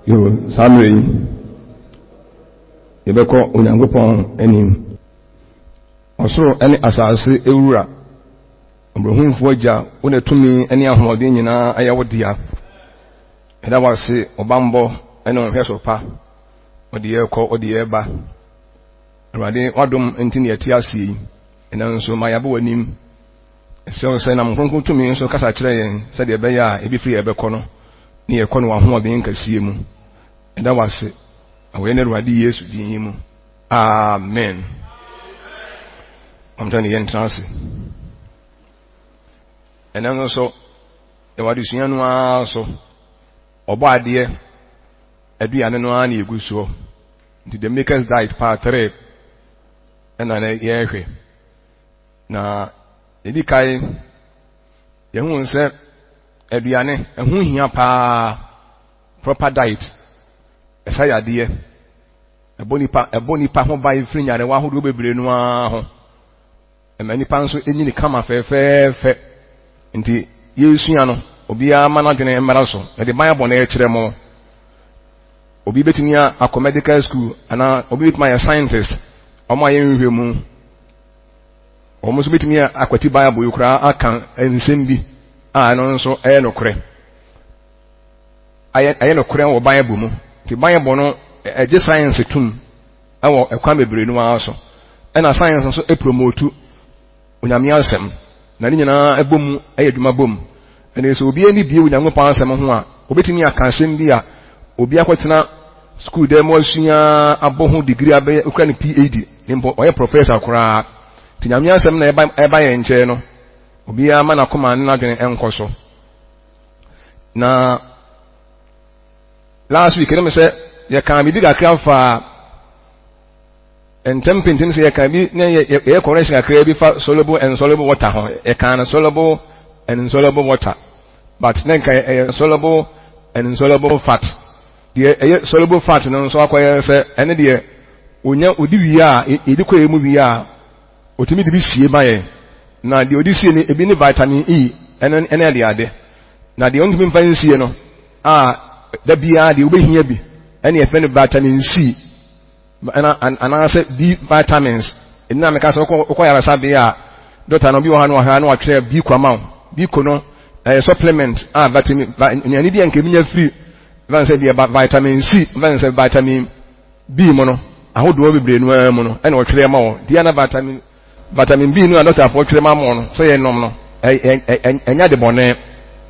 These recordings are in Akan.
Yo, Samri, Yebeko, Unyangopon, any. Also, any asasi, Eura, Abraham Voja, when to me, any of Modina, Ayawadia. And I was say, Obambo, and on Hesopa, or the air call, or the air bar. Rade, Odom, and Tinia Tiasi, and also my abonim. So, say, I'm going to me, so Casatre, said the Baya, be free Ebecono, near Conwa, who are being Cassimu. And that was it. I will never do yes with him. Amen. I'm telling you, entrance. And then also, the what is young also, or bad dear, a be an annual you go so. Did the makers died part 3 and an year. Now, the Kai, the woman said, Ebiane, and who he proper diet. Esaya dear, a bonipa home by free and one who will be brain one. And many pounds in the come fair into Yusiano, Obia Managene and Maraso, and the Bible on Hremo. Obi betting a medical school, and I obey my scientist, or my room. Almost betting me a quati Bible, you cry, I can, and Simbi, I know so, I no cray. I no cray or Bible. The Bible no just science too. I want a kwame brain also. And a science also a promote to Unyamiasem. Nanina a boom, a duma boom. And there will be any view in Yamupa Samoa, obiting a Cansimbia, Obia Quatina, school demo, senior, a bohu degree, a Ukrainian PhD, or a professor crack. Tinyamiasem by and channel. Obia mana command Nagan and Coso. Now, last week, let me say, you can be a crowd for and tempting things. You can be near correction a crabby for soluble and soluble water. A can soluble and insoluble water, but then a soluble and insoluble fat. The soluble fat and so acquire say, any dear, when you do ya, educate movie ya, or to me to be see by now the Odyssey in vitamin E and any other. Now the only thing I see, the beer, the way here be any offended vitamin C and I said B vitamins in Namaka acquire Sabia, Dr. Nobuano Hano, B Quamau, B Cono, a supplement, vitamin, and Kemia free, Van said about vitamin C, Van said vitamin B mono, I would do brain mono, and what clear more, Diana vitamin B no, not a for crema mono, say no, and yet the bonnet.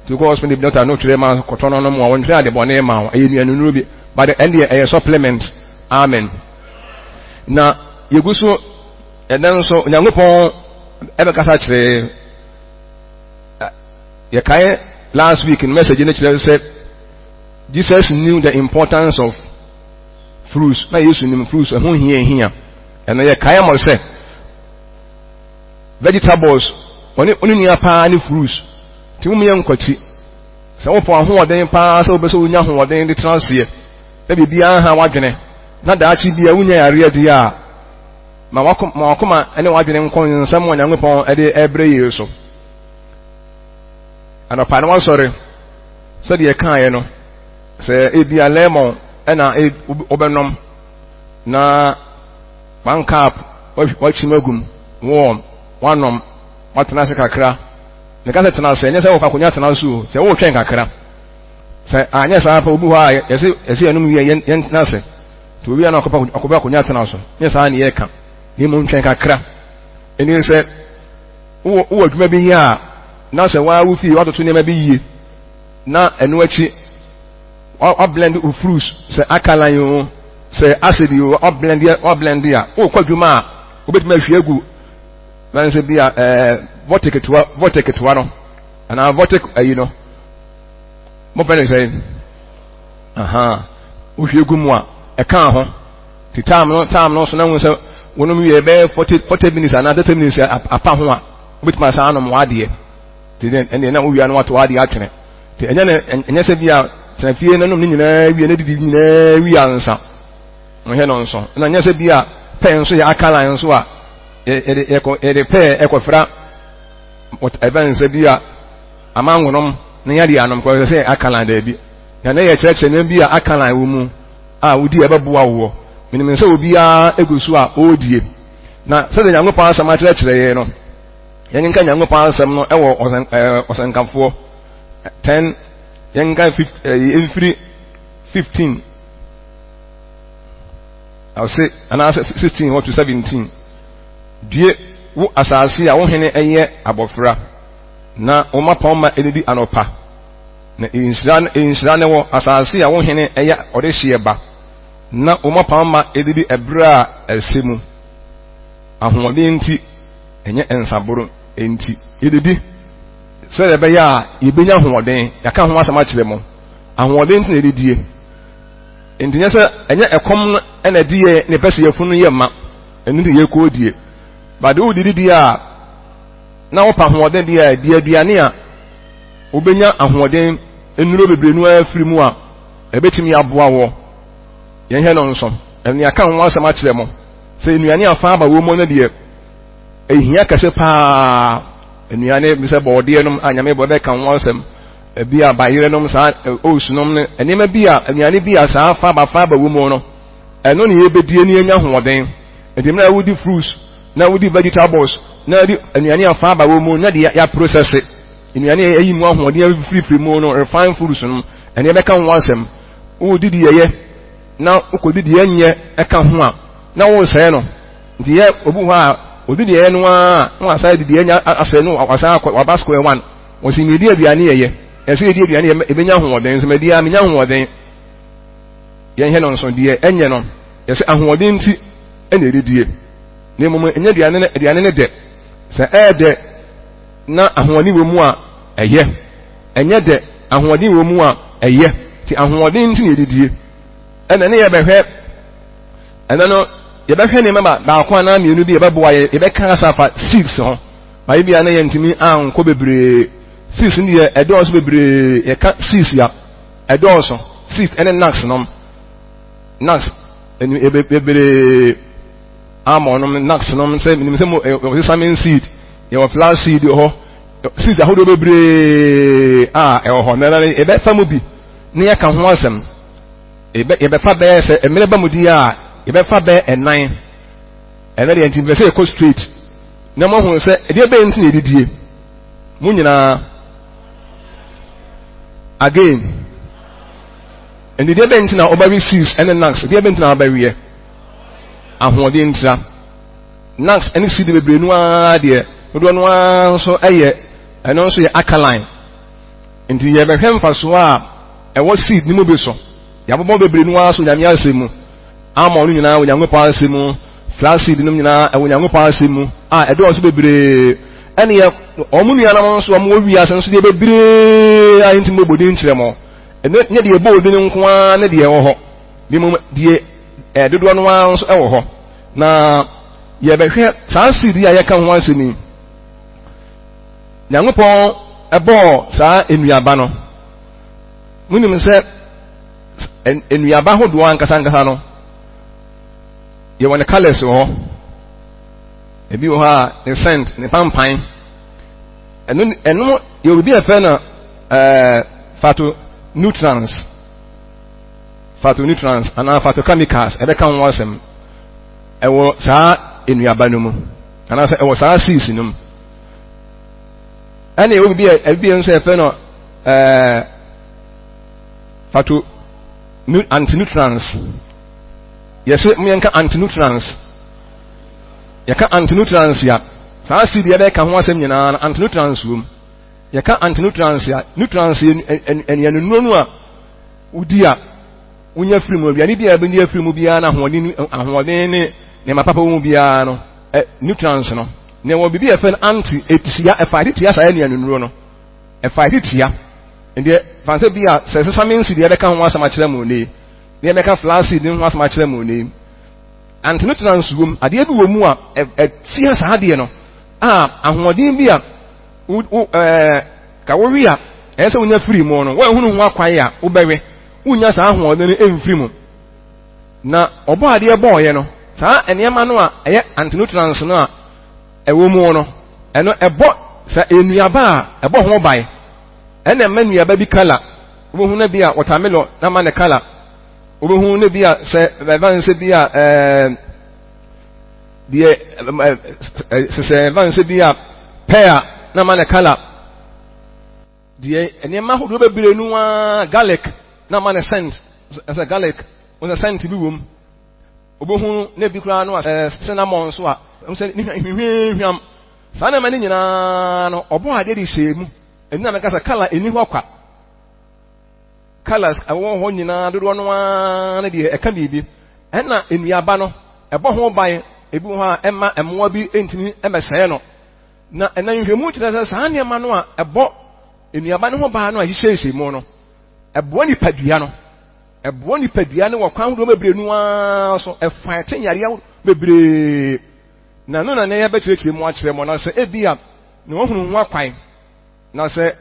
To go spend the daughter no trema cotton no more one try the bonema and ruby by the end a supplement. Amen. Now you go so and then so Yangupon ever casatre Yakai last week in message in the said Jesus knew the importance of fruits. I used to name fruits and who here and Yakai must say vegetables only any fruits. Tumi yankwati so for ho oden pa so be so unya ho oden de transie e bibia ha wadwene na da achi bia unya yare ade a ma wakoma ene wadwene nkon nsam onyankopon e de ebre yeso ana pa na sorry so de kan ye no se e bia lemon e na obenom na one cup wachimagum warm wanom watena se kakra ne kasa tena se nyese wo fa konya tena so se wo twen kakra se anya sa fa obu ha yesi enum yen na se to wi na akoba konya tena so nyesa ani ye ka ni mu twen kakra eni se wo adwuma bi ya na se wa wo fi watoto ne ma bi yie na enu achi o blend of fruits se akalan yo se acid yo o blend ya wo kwadwuma obetuma hwiegu man se bia vortic to one and our vortic you know mo pele say wo hwiegu mu a e kan ho ti time no so na wo se wono mi e be 40 minutes and 30 minutes apa ho a obetuma sa anom wade ti den ene na wo wi anu wato wade atwene ti enya se bia trafie na nom ni nyina wi na didi nyina wi ansa mo he no nso na enya se bia pen so ya akala nso a e pe ekofra what even se bia amangonom na yadi anom ko se akala da bi na na ye kyerɛkyerɛ na bi a aka lan wo mu a wodi ɛbɛboa wo menim sɛ obi a egusu a odie na sɛ de Nyankopɔn asɛm akyerɛkyerɛ yɛ no yɛn nka Nyankopɔn asɛm no ɛwɔ ɔsɛnkamfoɔ 10 yɛn nka ɛmfiri 15 I'll say another 16 or to 17 die wo asase a wo hene ɛyɛ abɔfra na wo mapɔma edidi anopa na inhyira ne wo asase a wo hene ɛyɛ ɔde hye ba na wo mapɔma edidi ɛbra a ɛsemu ahoɔden nti ɛnyɛ ensaboro enti edidi sɛ ɛbɛyɛ a yebenya ahoɔden yaka ho asɛm akyerɛ mo ahoɔden nti na edidie enti nyɛ sɛ ɛnyɛ ɛkɔm no ɛna die ne pɛsɛ yɛfunu yɛ ma ɛnu de yɛkɔ die ba de wo didi a na wo pa ahoɔden die a die aduane a wobenya ahoɔden enuro bebree nu afiri mu a ɛbɛtumi aboa wo yɛn hɛ no nso ɛne yaka ho asɛm akyerɛ mo sɛ nnuane afa aba wo mu no deɛ ehia kɛse paa nnuane bi sɛ bɔɔdeɛ nom anyame bɔde ka ho asɛm bi a bayire nom saa osunom ne enema bi a nnuane bi a saa fa ba wo mu no ɛno ne yɛbɛdie ne anya hoɔden enti na wodi fruits na wodi vegetables na di nnuane afa ba wo mu na de ya process nnuane ayi mu ahoɔden free mu no refined foods no ɛne bɛka ho asɛm wodi di yɛ na ukodi di yɛ ɛka ho a na wo sɛ no nti yɛ obu hɔ a odi di yɛ no a no aside di yɛ asɛ no wasa waba square 1 wosi ne di aduane yɛ ɛsɛ yɛ di aduane ebenya hoɔden sɛ medi a menya hoɔden yɛn hɛ no nso die ɛnyɛ no yɛsɛ ahoɔden nti ɛna edidie ne mmom ɛnyɛ aduane ne dɛ sɛ ɛɛdɛ na ahoɔden wɔ mu a ɛyɛ ɛnyɛ dɛ ahoɔden wɔ mu a ɛyɛ ti ahoɔden nti na edidie ɛna ne yɛbɛhwɛ ɛna no yɛbɛhwɛ ne maba baako anaa mmienu bi yɛbɛboa yɛbɛka asafa 6 ho bayi bi a na yɛntumi ankɔ bebree 6 ne yɛ ɛdɔɔso bebree yɛka 6 ya ɛdɔɔso 6 ɛne nax nom nax enu bebree amɔ nom nax nom sɛ minim sɛ mo sesame seed yɛwɔ flower seed hɔ seed ahodoɔ bebree a ɛwɔ hɔ na yɛbɛfa mu bi ne yɛka ho asɛm yɛbɛfa bɛyɛ sɛ mmerɛ ba mu di a yɛbɛfa bɛyɛ ɛnan ɛnɛ deɛ nti sɛ yɛkɔ straight na mo ho sɛ ɛdeɛ bɛyɛ nti na yɛdidie mo nyinaa again ɛnti deɛ bɛyɛ nti na ɔbɛwe 6 ɛne nax deɛ bɛyɛ nti na ɔbɛweɛ ahoɔden ntira nax ɛne seed bebree no ara deɛ dodoɔ no ara nso ɛyɛ ɛno nso yɛ alkaline nti yɛbɛhwɛ mfasoɔ a ɛwɔ seed ne mu bi so yɛabobɔ bebree no ara so nyame asɛm mu ama no nyinaa wɔ Nyankopɔn asɛm mu flaxseed no nyinaa ɛwɔ Nyankopɔn asɛm mu a ɛdɔɔso bebree ɛne yɛ ɔmo nuanam nso ɔmo wɔ wiase nso deɛ bebree a nti mo bɔden nkyerɛ mo ɛne nyɛ deɛ bɔ odin nko ara ne deɛ ɛwɔ hɔ bi mo deɛ dodoɔ no ara nso ɛwɔ hɔ na yɛbɛhwɛ saa seed a yɛka ho asɛm yi Nyankopɔn ɛbɔɔ saa enuaba no munim sɛ enuaba hodoɔ ankasa no yɛwɔ ne colors wɔ hɔ ebi wɔ hɔ a ne scent ne pampan ɛno yɛwɔ bi ɛfɛ no phytonutrients anaa phytochemicals ɛbɛka ho asɛm ɛwɔ saa enuaba no mu anaasɛ ɛwɔ saa seeds no mu ɛna yɛwɔ bi nso ɛfɛ no antinutrients yɛsɛ yɛnka antinutrients yɛka antinutrients ya saa seed yɛbɛka ho asɛm nyinaa antinutrients wom yɛka antinutrients ya nutrients ɛnua no a wodi a wonya firi mu aduane bi a ɛbɛnya firi mu biara na ahoɔden ne mapapa wɔ mu biara no nutrients no na wɔ bibi yɛfɛ no anti etia ɛfa titia saa ɛnua nnuo no ɛfa titia ndeɛ fanse bi a sɛ sesame seed yɛbɛka ho asɛm akyerɛ mu ne yɛbɛka flaxseed ho asɛm akyerɛ mu ne antinutrients wom adeɛ bi wɔ mu a ɛtia saa adeɛ no a ahoɔden bi a ka wɔwe a ɛyɛ sɛ wonya firi mu no wɔahunu ho akwae a wobɛwe wonya saa ahoɔden no ɛmfiri mu na ɔbɔ adeɛ bɔɔyɛ no saa nneɛma no a ɛyɛ antinutrients no a ɛwɔ mu no ɛno ɛbɔ sɛ enuaba a ɛbɔ ho bae ɛna ɛma nuaba bi kala obohu na bia watermelon na ma ne color obohu na bia se evanse bia se evanse bia pear na ma ne color die enema hodo bebre nu garlic na ma ne scent as garlic on scent bi wom obohu na bi kura no cinnamon so a se ni hwehwehwam sa na ma ni nyina no obo ade de hyemu eni na meka sa color eni ho kwa colors awo ho nyina dodo no na de eka bibi ena enuaba no ebo ho ban ebi ho a ema emwa bi entini emeseye no na ena nhwemu kyerɛ sa ne ma no a ebo enuaba no ho ban no a hyehyehye mu no ebo ni padua no ebo ni padua no wakwan do bebre nu so efa tenyare bebre na no na ne ya bekyerɛkyerɛ mu akyerɛ mo na sɛ ebia na wohunu ho akwan na sɛ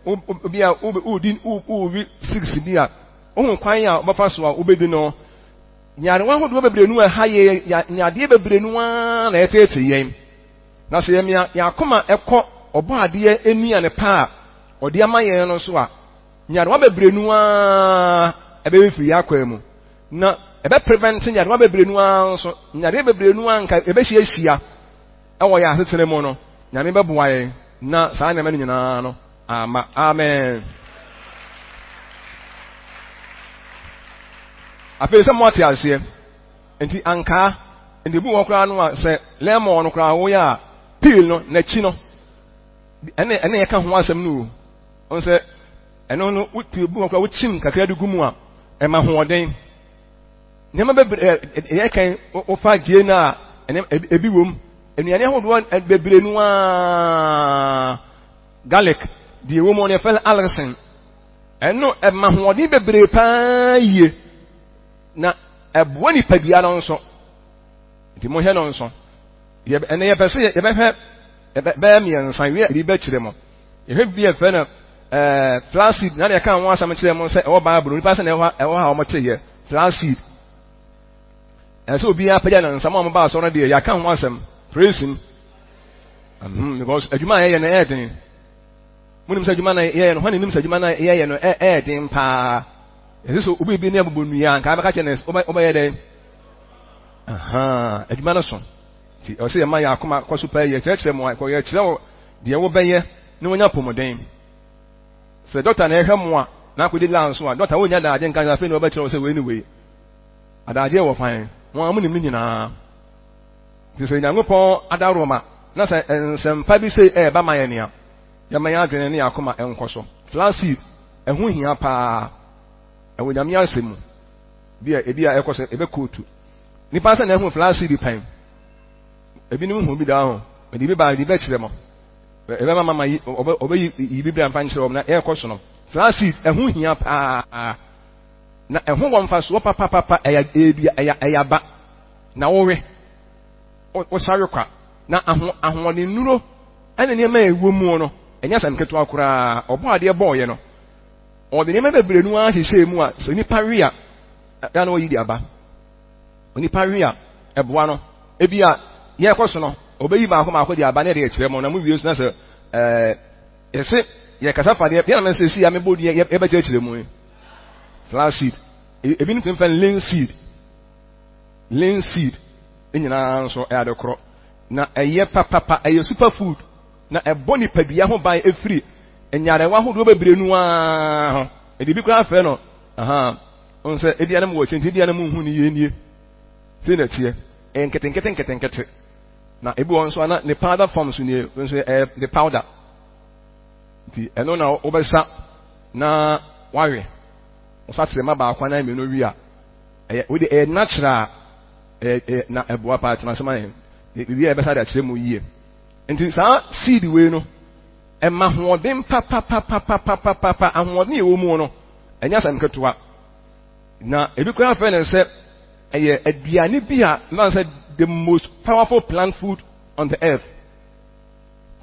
obia udi 6 bia ohun kwan a obafa so a obedi no nyare wa hodo bebre nu ha ye nyade bebre nu na etete yen na sɛ yemia yakoma ekɔ obo ade eni ane pa ode amaye no so a nyare wa bebre nu ebe fi yakwa mu na ebe prevent nyare wa bebre nu so nyare bebre nu nka ebe hia ewo ya asetere mu no nyame beboa ye na saa nyame nyina no amen. Ape se moti ase enti anka enti bu wo kra no a se lemon no kra wo ya peel no na chi no ene ye ka ho asem no on se eno no wuti bu wo kra wo chim kakra de gumu a e ma ho oden nyama bebre ye kan wo fa gie na ebi wom enuane hodo bebre no a garlic die wo mo ne fel alresen eno e ma ho oden bebre pa ye na ebo ni padua no nso nti mo hye no nso ye ene ye pese ye behwe be mi ensan wi bi be kire mo ye hwe bi e fe na flaxseed na ye kan ho asam kire mo se e wo bible ni pa se na e wo ha o mo kire ye flaxseed so obi a paja na nsam mo ba so na de ya kan ho asam praise him because adwuma ye na e den munim se adwuma na ye no hwane nim se adwuma na ye no e den pa eso obi bi ne abobonu ya nka abaka chene obaye den adwuma no so ti o se ya ma ya akoma kwa super ye kyerɛ mo ko ye kyerɛ de wo bɛyɛ ne wonya pomoden se doctor na ehwɛ mo a na akodi lan so a doctor wonya da agye nka afi ne obakyerɛ se we anyway adagye wo fan mo amunim ni nyina ti se Nyankopɔn adaroma na se nsɛmpa bi se ba ma ye ne ya ma ya adwene ne akoma enkɔ so flaxseed ɛho hia pa ewo nyame asemu bia ekose ebe kotu nipa se na ehu flaxseed pan ebi ni hu bi da ho edi bi ba di be kire mo ebe mama yi obe yi bi bra mfa nkire mo na ekoso no flaxseed ehu hia pa na ehu wo mfa so papa eya ba na wowe o sare kwa na ahone nuro ene ne ma ewo mu no enya sam keto akura obo ade boye no o de ne ma bebre nu ahyehyɛ mu a so nipa ria ya na oyi di aba onipa ria eboa no ebia ye koso no obeyi ba akoma di aba na de kyerɛ mo na mu wie so na se yese ye kasa fa de ya na me se si ya me bodi ye ba kyerɛ mu flaxseed ebi nufin fan linseed enyina nso e adekoro na eye papa eye superfood na ebo ni padua ho ban efiri enyarewa ho do bebre nu a edi bi kura fe no on se edi anam wo chenti edi anam hu ni ye nie se na tie enkete na ebi won so na ne powder forms ni so the powder di eno na obesa na wawe osatre ma ba akwa na me no wi a we the natural na eboa part na sema bi e besa da kire mu yie nti sa seed we no emma hoodem papa ahoodem ewo mu no enya sam ketoa na ebi kwa fa na se eye aduane bi a man said the most powerful plant food on the earth.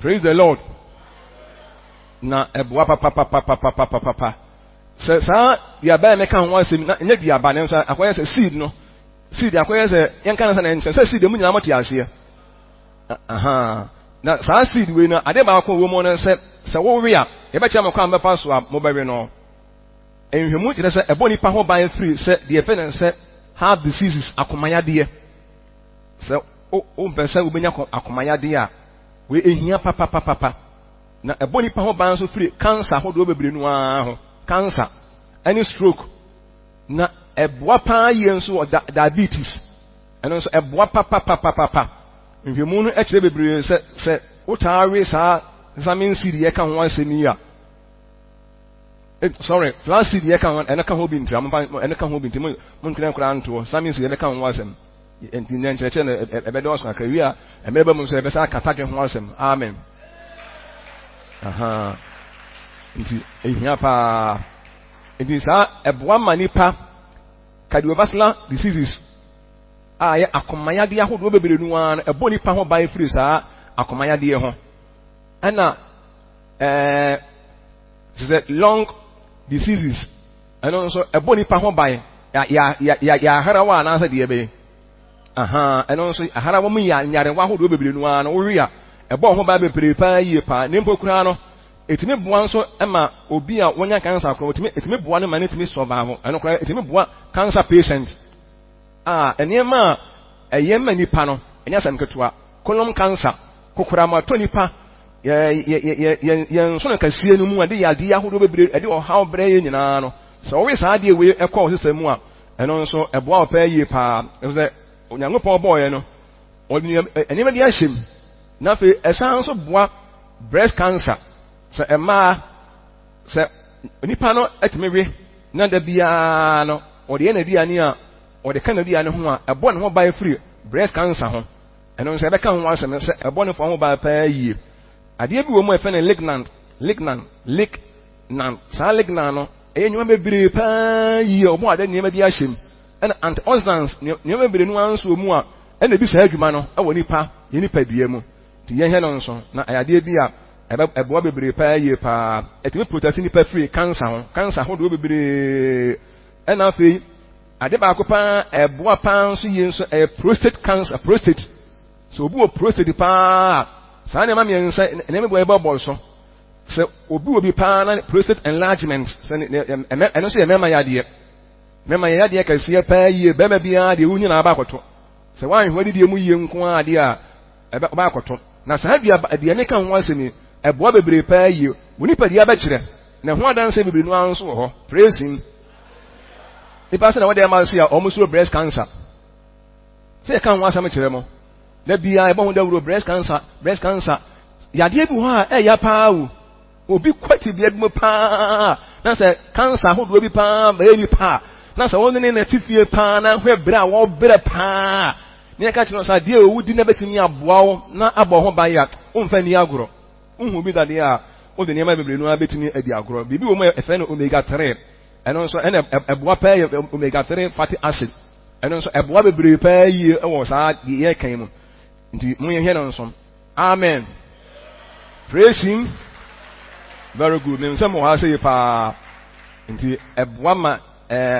Praise the Lord. Na eboa papa se sa ya ba me kan ho asem na nya bia ba ne so akoye se seed no seed akoye se yen kan na nche se seed mu nyina moti ase na sa seed we no ade ba ko wo mo no se wo we a ye be che mo kan be fa so a mo be we no enhwemu kyerɛ sɛ ɛbɔ nipa ho ban free sɛ deɛ pɛ ne sɛ heart diseases akomayadeɛ sɛ o mpɛ sɛ wobɛnya akomayadeɛ a we ehia papa na ɛbɔ nipa ho ban so free cancer ahodoɔ bebree no ara ho cancer any stroke na ɛboa paa yie nso wɔ diabetes ɛno nso ɛboa papa nhwemu no ɛkyerɛ bebree sɛ wotaare saa vitamin C deɛ ka ho asɛm yi a sorry flaxseed deɛ ka ho ɛna ka ho bi ntira ɛna ka ho bi ntira mo nkran kora ntoɔ vitamin C deɛ ka ho asɛm enti ne nkyerɛkyerɛ no ɛbɛdɛ ɔso kakra wi a ɛmɛba mu sɛ ɛbɛsa akata dwe ho asɛm amen aha nti ehia paa nti saa ɛboa ma nipa cardiovascular diseases a yɛ akomayade ahodoɔ bebree no ara ɛbɔ nipa ho ban firi saa akomayade ho ɛna sɛ lung diseases ɛno nso ɛbɔ nipa ho ban ya aharawa anaasɛ deɛ bɛyɛ aha ɛno nso aharawa mu nyarewa ahodoɔ bebree no ara no wɔwe a ɛbɔ ho ban bebree paa yie paa ne mpo kura no etimi boa nso ɛma obi a wonya cancer koro etimi boa no ma ne etimi survive ɛno kora etimi boa cancer patient nneɛma a ɛyɛ ma nipa no ɛnyɛ asɛm ketewa colon cancer kokora ma to nipa yɛn nso no kasie no mu a de yade ahodoɔ bebree ɛde ɔhaw brɛ yɛ nyinaa no sɛ wɔwe saa deɛ wei ɛkɔ wo sesɛ mu a ɛno nso ɛboa ɔpɛ yie paa ɛsɛ onyankopɔn bɔɔyɛ no ɔde nneɛma bi ahyɛ mu na afei ɛsan nso boa breast cancer sɛ ɛmaa sɛ nipa no atumi we na da biara no ɔde yɛ n'aduane a ɔde ka n'aduane ho a ɛbɔ ne ho ban firi breast cancer ho ɛno nso ɛbɛka ho asɛm sɛ ɛbɔ ne ho ban paa yie adeɛ bi wɔ mu ɛfɛ no lignan saa lignan no ɛyɛ nneɛma bebree paa yie ɔmo ade nneɛma bi ahyɛ mu ɛna antioxidants nneɛma bebree no anso wɔ mu a ɛna bi saa adwuma no ɛwɔ yɛ nipa dua mu nti yɛn hɛ no nso na ayadeɛ bi a ɛboa bebree paa yie paa ɛtumi protect nipa free cancer ahodoɔ bebree ɛna afei ade baako paa ɛboa paa nso yie nso ɛyɛ prostate cancer sɛ obi wɔ prostate paa saa nneɛma mmiɛnsa nneɛma bi ɛbɛbɔ so sɛ obi wɔ bi paa na prostate enlargement sɛ ɛno nso yɛ mɛma yadeɛ kɛseɛ paa yie bɛrima biara deɛ wunyina aba akɔtɔ sɛ wanhwɛ de deɛ mu yie nko a adeɛ a ɛbɛ akɔtɔ na saa deɛ ne ka ho asɛm ɛboa bebree paa yie wo nipadua bɛkyerɛ na ho adanse bebree no anso wɔ hɔ praise him nipa sɛ na wɔde ɛma se a ɔmo suro breast cancer sɛ ɛka ho asɛm kyerɛ mo na bia ɛbɔ ho dawuro breast cancer yadeɛ bi hɔ a ɛyɛ paa wo obi kwati bia bi mu paa na sɛ cancer ahodoɔ bi paa bɛyɛ nipa na sɛ wɔn ne na tifie paa na hwɛ brɛ a wɔbrɛ paa ne yɛka kyerɛ sɛ adeɛ a owudi na bɛtumi aboa wo na abɔ ho ban yɛ womfa ni agorɔ wohu bi dadeɛ a wode nneɛma bebree no abɛtumi adi agorɔ biribi wɔ mu ɛfɛ no omega 3 ɛno nso ɛna ɛboa paa yɛ omega 3 fatty acid ɛno nso ɛboa bebree paa yie ɛwɔ saa deɛ yɛkan mu nti monyɛhwɛ no nso amen praise him very good ne nsɛm wɔ ha sɛ yɛ paa nti ɛboa ma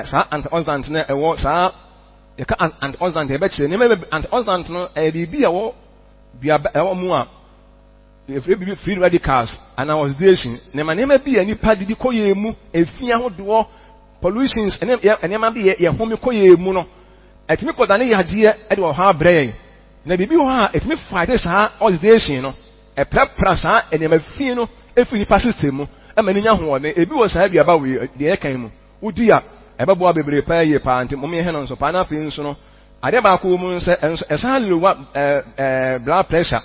saa antioxidant no ɛwɔ saa yɛka antioxidant ɛbɛkyerɛ nneɛma antioxidant no ɛyɛ biribi a ɛwɔ mu a free radicals and oxidation nneɛma bi a nipa didi kɔ yɛ mu efi ahodoɔ pollutions nneɛma bi yɛ home kɔ yɛ mu no ɛtumi kɔ dane yadeɛ ɛde wɔ ha brɛ yɛn na biribi wɔ ha ɛtumi fight saa oxidation no ɛprɛprɛ saa nneɛma fi no efi nipa system mu ɛma ne nya hoɔden ebi wɔ saa aduaba wɔ deɛ ɛkan mu wodi a ɛbɛboa bebree paa yie paa nti mom yɛhɛ no nso paa na afei nso no adeɛ baako wɔ mu nso ɛsan lowa blood pressure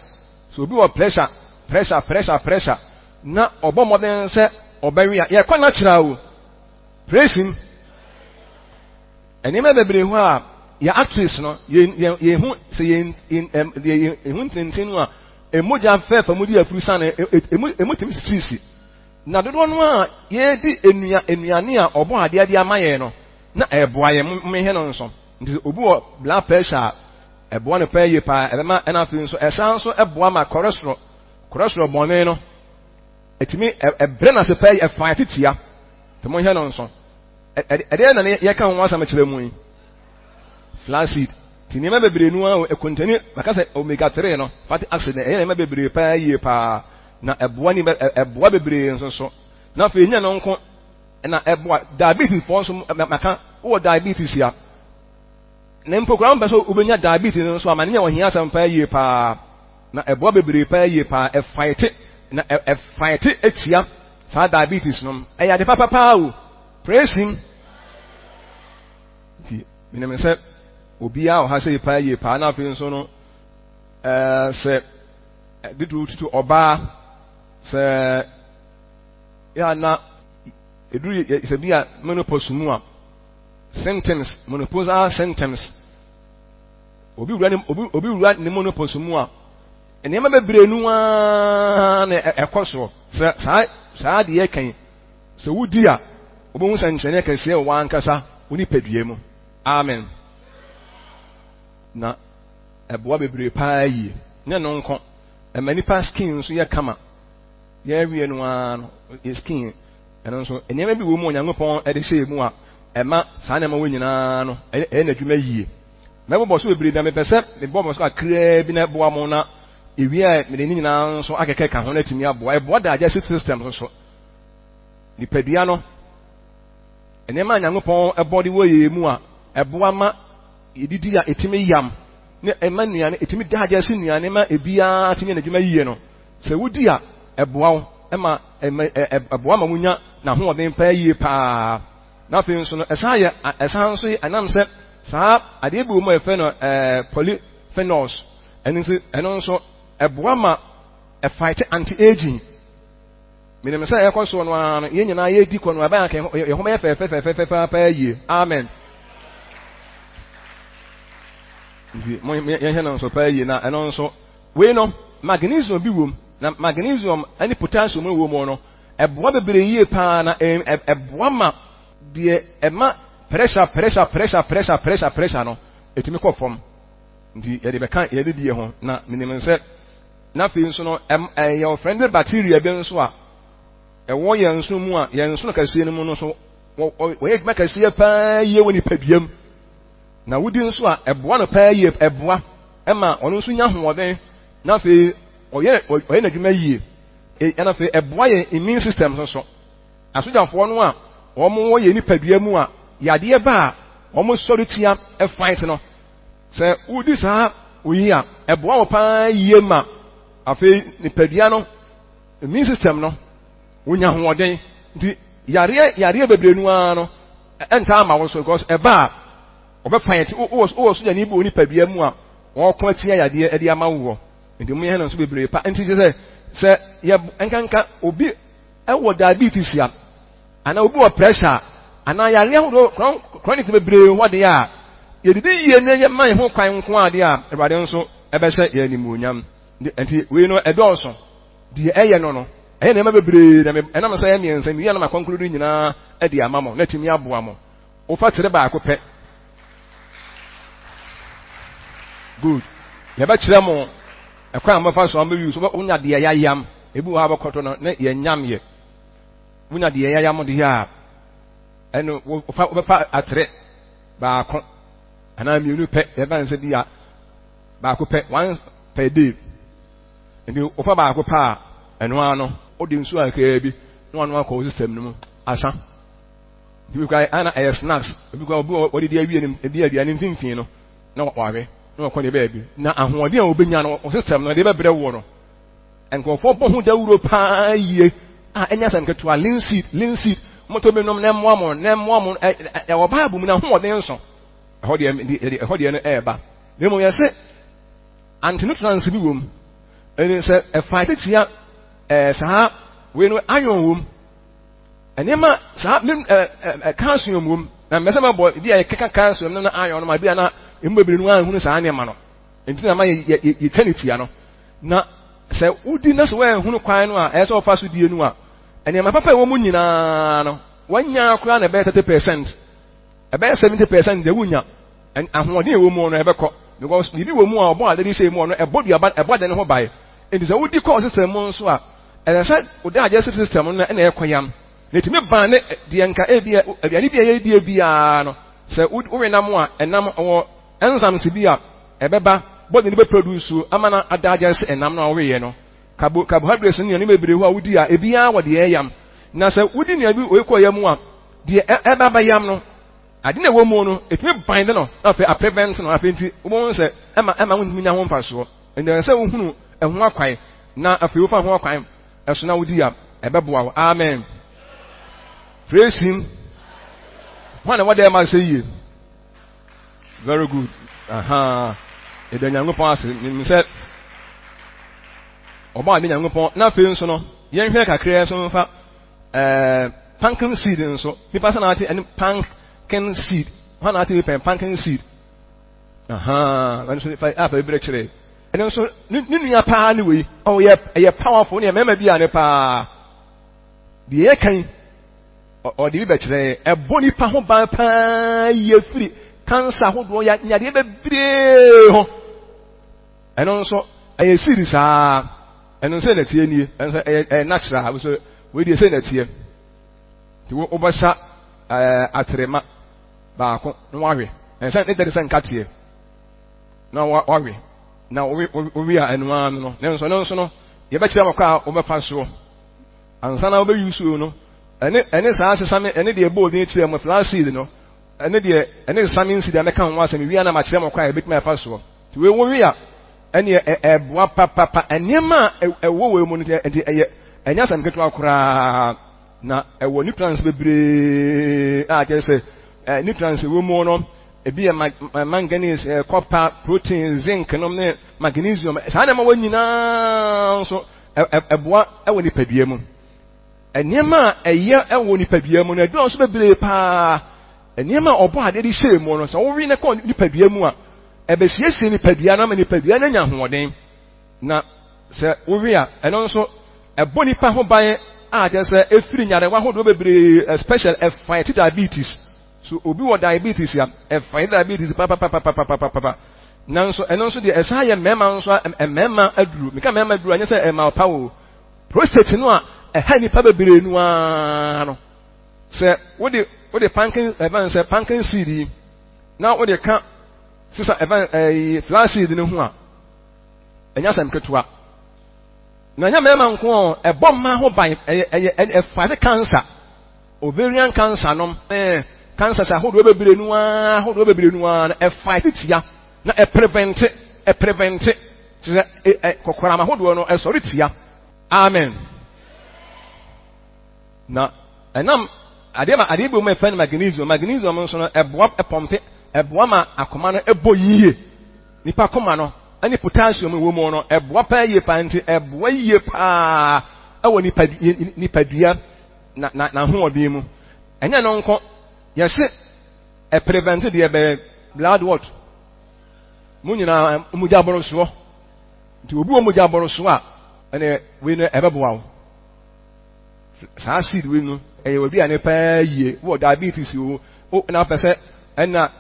so obi wɔ pressure na ɔbɔ mmɔden sɛ ɔbɛwe a yɛkɔ natural o praise him nneɛma bebree hɔ a yɛ actress no yɛhu sɛ yɛhu ntenten no a emogya fɛɛfɛ mu di afuru sa no emu tumi sisi na dodoɔ no a yɛdi nnuane a ɔbɔ adeɛ de ama yɛn no na ɛboa yɛn mmehɛ no nso nti obi wɔ blood pressure ɛboa no paa yie paa ɛbɛma ɛna afei nso ɛsan nso ɛboa ma cholesterol bɔne no ɛtumi ɛbrɛ na sɛ paa ɛfa ɛtetia nti mohɛ no nso ɛdeɛ na yɛka ho asɛm kyerɛ mu yi flaxseed ti nneɛma bebree no a ɛkontani baka sɛ omega 3 no fatty acid ɛyɛ nneɛma bebree paa yie paa na ɛboa bebree nso so na afei nya no nko na eboa diabetes for so maka wo diabetes ya na program be so ubenya diabetes no so amane wo hia asem pa yie pa na eboa bebre pa yie pa e fight na e fight etia sa diabetes no eya de papa pa o praise him ti me say obi a o ha say pa yie pa na afi so no se didu tutu oba se ya na eduru se bia menopause mu a symptoms menopausal symptoms obi wura ne menopause mu a enema bebre nu a na ekoso sa de yekan se wudi a obo san nchene kase o wankasa oni padue mu amen na eboa bebre pa yi ne no nko emanipa skin so ye kama ye wie no a no skin eno so enema bi wo mu onyankopon e de hye mu a ema saa na ma wo nyina no e na dwuma yie mebo so bebre da me pese me bo so akra bi na boa mo na ewie a me ni nyina so akeke ka ho na timi aboa e boa da digestive system so ni padua no enema onyankopon e body wo ye mu a e boa ma edidi a etimi yam ne ema nuane etimi digestive nuane ma ebia timi na dwuma yie no se wudi a e boa wo ema eboa ma munya na ho odin pa yie pa na fe nso no esan nso anam se saa ade ebu mo efe no polyphenols eno nso eboa ma e fight anti aging me me say e koso no an ye nyina ye di kono aba kan ye ho me fe pa yie amen ndi mo ye hena nso pa yie na eno nso we no magnesium bi wom na magnesium ani potassium wo mo no eboa bebre yie pa na eboa ma de ema pressure no etimi kɔ fam ndi ye de beka ye de die ho na minim nse na fe nso no your friendly bacteria be nso a ɛwɔ yɛ nso mu a yɛ nso no kasie no mu no so wo ye kasie pa yie woni paduam na wudi nso a eboa no pa yie eboa ema ɔno nso nya hoɔden na fe ɔyɛ na dwuma yie na fe eboa yɛ immune system nso asojafo no a wɔn wo yɛ ni padua mu a yade ba a wɔn sɔre tia e fight no sɛ wudi saa oyi a eboa wo pa yie ma afi ni padua no immune system no wonya hoɔden nti yare bebre nu a no enta ama wo so because eba obe fight wo so ya ni bo ni padua mu a wɔko atia yade e de ama wo nti mo yɛ no so bebre pa nti sɛ yɛ enkanka obi ɛwɔ diabetes ya ana obi wɔ pressure ana yare ho chronic bebre wo de ya yedidi yie ne yɛ man ho kwan nko ade a ebade nso ɛbɛhyɛ yɛ animuonyam nti we no ɛdɔɔso de ɛyɛ no ɛyɛ na ma bebre na ɛna ma sɛ yɛ miensa mi yɛ na ma conclude nyina ɛde ama mo na timi aboa mo wo fa tere ba akopɛ good yɛ ba kyerɛ mo ɛkwan ma fa so am bi so wonya de yɛ yam ebi wo ha bɛkɔtɔ no na yɛ nyam yɛ wonya de yɛ yam de ya ɛno wo fa atere ba akɔ ana mienu pɛ yɛ ba nse dia ba akopɛ once per day ndi wo fa ba akopɛ ɛno ano odi nsu akra bi na ɔno akɔ system no mu asa ndi kwa ana ɛyɛ snacks ebi kwa obi di awie nim ebi aduane mfimfin no na wɔwe na wɔkɔ ne baabi na ahoɔden a obenya no system no de bɛbrɛ wo no nkɔfo bɔ ho dawuro paa yie a enya sam ketua linseed moto bi nom na mmoa mo ɛwɔ baabu mu na hoɔden nso ɛhɔ de no ɛɛba ne mo yɛ sɛ antinutrients bi wom ɛne sɛ ɛfa tetia saa we no iron wom enema saa calcium wom na mese ma bo bi keka calcium na iron no ma bi na embebere no anhunu saa ne ma no enti na ma ye tanitia no na sɛ udi na so we hunu kwan no a ɛsɛ ofa so die no a enema papa wo mu nyina no wanya akura na be 30% ebe 70% de wunya ahoɔden ewo mu no ɛbɛkɔ because bibi wo mu a ɔbɔ ade sɛ mu no ɛbɔ duaba ɛbɔ de ne ho bae enti sɛ wudi kɔ system mu nso a ɛna sɛ odi digestive system no na ɛkɔ yam na timi ban ne de nka ebia aduane bia yɛ die bia no sɛ wo nam a ɛnam ɔwɔ enzymes bi a ɛbɛba body ne be produce ama na adagest ɛnam no a wo yɛ no carbohydrates ne ne bebre ho a wodi a ebia wɔ de yam na sɛ wodi ne abi o ekɔ yam a de eba ba yam no ade na wo mu no etimi bind no afi a prevent no afi nti wo se ema wonmi nya ho mfaso ende se wo hunu eho akwan na afi wo fa ho akwan eso na wodi ya ebeboa wo amen praise him what am I say very good ede nyankopon ase me say oba ade nyankopon na afi nso no yen hwe kakra so mfa pumpkin seed nso nipa sa na ate any pumpkin seed wana ate pumpkin seed wanso fa apa bi rekere ene nso nunu pa ni we oh ye powerful ne mema bia ne pa de ye kan o de bi bekere ebo nipa ho ban pa ye firi cancer ho do ya nyade be bire ho ene nso aye seed sa ene nso na tie nie enso natural so we dey say na tie ti wo obasa atrema baako no wawe enso ne dey say nkatie na wawe na we a enu anu no nenso no ye be kire makwa wo be fa so ansa na wo be yusu no ene saa asesame ene de ebo ni kire mo flash seed no ene samin seed na kan wa asemi wi na ma kire makwa e be kime fa so ti we wo wi a ene eboa papa enema ewo we mu no enti eye enya sam ketu akura na ewo nutrients bebre je say nutrients we mu no ebi manganese copper protein zinc no ne magnesium saa na ma wanyina so eboa ewo ni padua mu enema eye ewo ni padua mu na do so bebre pa enema obo ade di hye mu no so wo wi ne ko ni padua mu a ebesiesie ni padua na ma ni padua na nya hoɔden na se wo wi a eno nso ebo nipa ho ban je say efiri nyare wa hodo bebre special fight diabetes so obi wo diabetes ya fight diabetes papa nanso eno nso de esa ye mema nso mema aduru meka mema aduru anya say ema pawo prostate no a ha nipa bebre nu a no se wo de pumpkin seed na wo de ka sisa flash seed no ho a enya sam ketua na nya mema nko ebom ma ho ban fight cancer ovarian cancer no cancer sa hodo bebre nu a na fight tia na prevent tse kokora ma hodo no sorry tia amen na enam ade bi o me fan magnesium nso no eboa pompe eboa ma akoma no ebo yie nipa koma no ani potassium wo mu no eboa pa yie pa nti eboa yie pa ewo nipa dua na ho odin mu enya no nko yese prevent the blood what munyina muja boro so nti obi o muja boro so a ene we no ebeboa wo saa seed we no eye obi ane pa yie wo diabetes o na pese ena